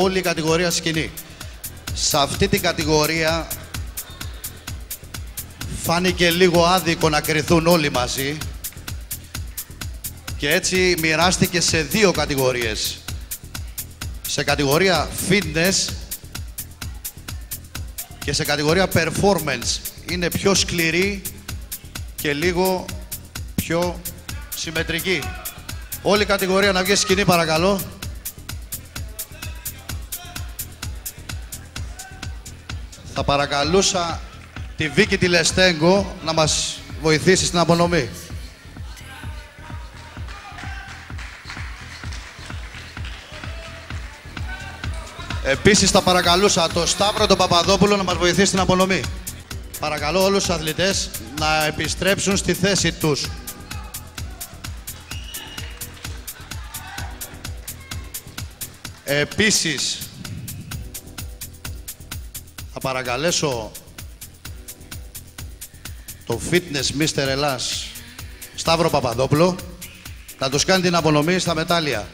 όλη η κατηγορία σκηνή. Σε αυτή την κατηγορία φάνηκε λίγο άδικο να κριθούν όλοι μαζί και έτσι μοιράστηκε σε δύο κατηγορίες. Σε κατηγορία fitness και σε κατηγορία performance. Είναι πιο σκληρή και λίγο πιο συμμετρική. Όλη η κατηγορία να βγει σκηνή παρακαλώ. Θα παρακαλούσα τη Βίκη τη Λεστέγκο να μας βοηθήσει στην απονομή. Επίσης θα παρακαλούσα το Σταύρο τον Παπαδόπουλο να μας βοηθήσει στην απονομή. Παρακαλώ όλους τους αθλητές να επιστρέψουν στη θέση τους. Επίσης θα παρακαλέσω το Fitness Mr. Ελλάς Σταύρο Παπαδόπουλο να τους κάνει την απονομή στα μετάλλια.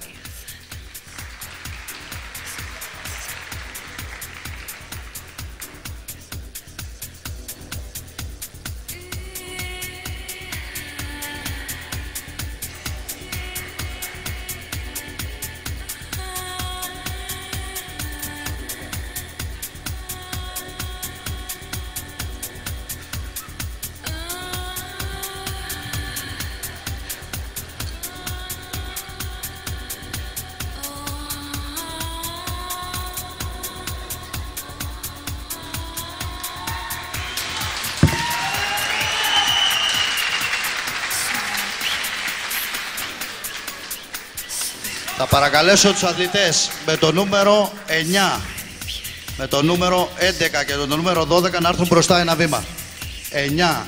Θα παρακαλέσω τους αθλητές με το νούμερο 9, με το νούμερο 11 και το νούμερο 12 να έρθουν μπροστά ένα βήμα. 9.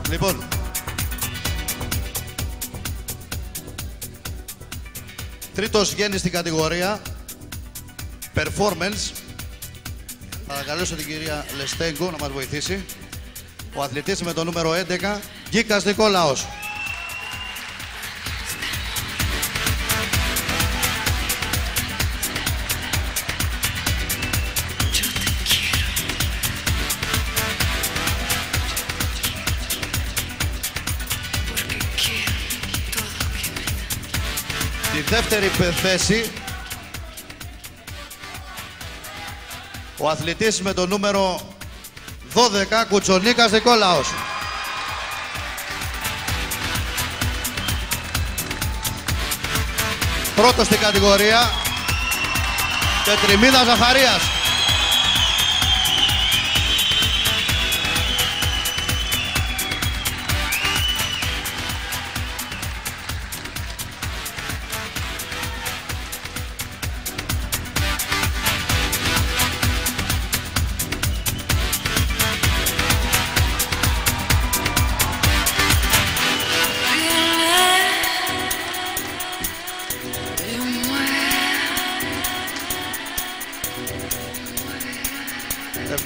Λοιπόν, τρίτος βγαίνει στην κατηγορία Performance. Παρακαλέσω την κυρία Λεστέγκο να μας βοηθήσει. Ο αθλητής με το νούμερο 11, Γκίκας Νικόλαος. Στη δεύτερη θέση, ο αθλητής με το νούμερο 12, Κουτσονίκας Νικόλαος. Πρώτος στην κατηγορία, Τετριμίδα Ζαχαρίας.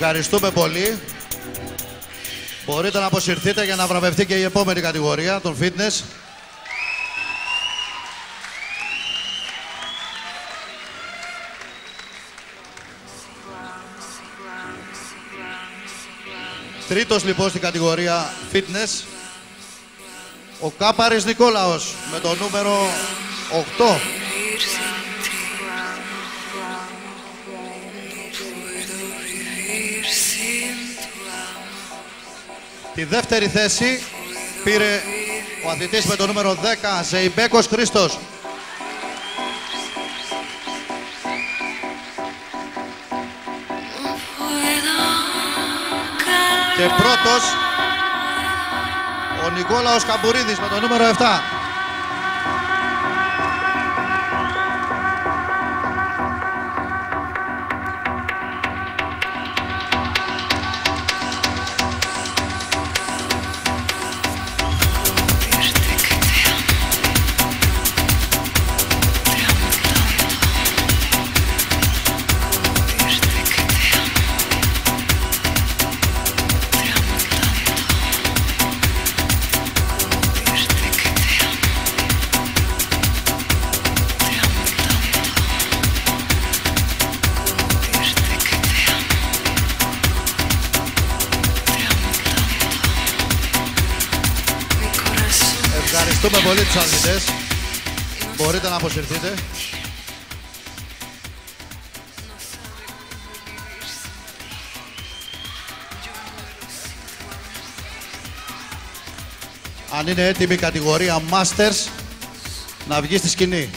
Ευχαριστούμε πολύ. Μπορείτε να αποσυρθείτε για να βραβευτεί και η επόμενη κατηγορία, τον fitness. Τρίτος λοιπόν στην κατηγορία fitness, Ο Κάπαρης Νικόλαος με το νούμερο 8. Τη δεύτερη θέση πήρε ο αθλητής με το νούμερο 10, Ζεϊμπέκος Χρήστος. Και πρώτος ο Νικόλαος Καμπουρίδης με το νούμερο 7. Ευχαριστούμε πολύ τους αθλητές. Μπορείτε να αποσυρθείτε. Αν είναι έτοιμη η κατηγορία Masters, να βγει στη σκηνή.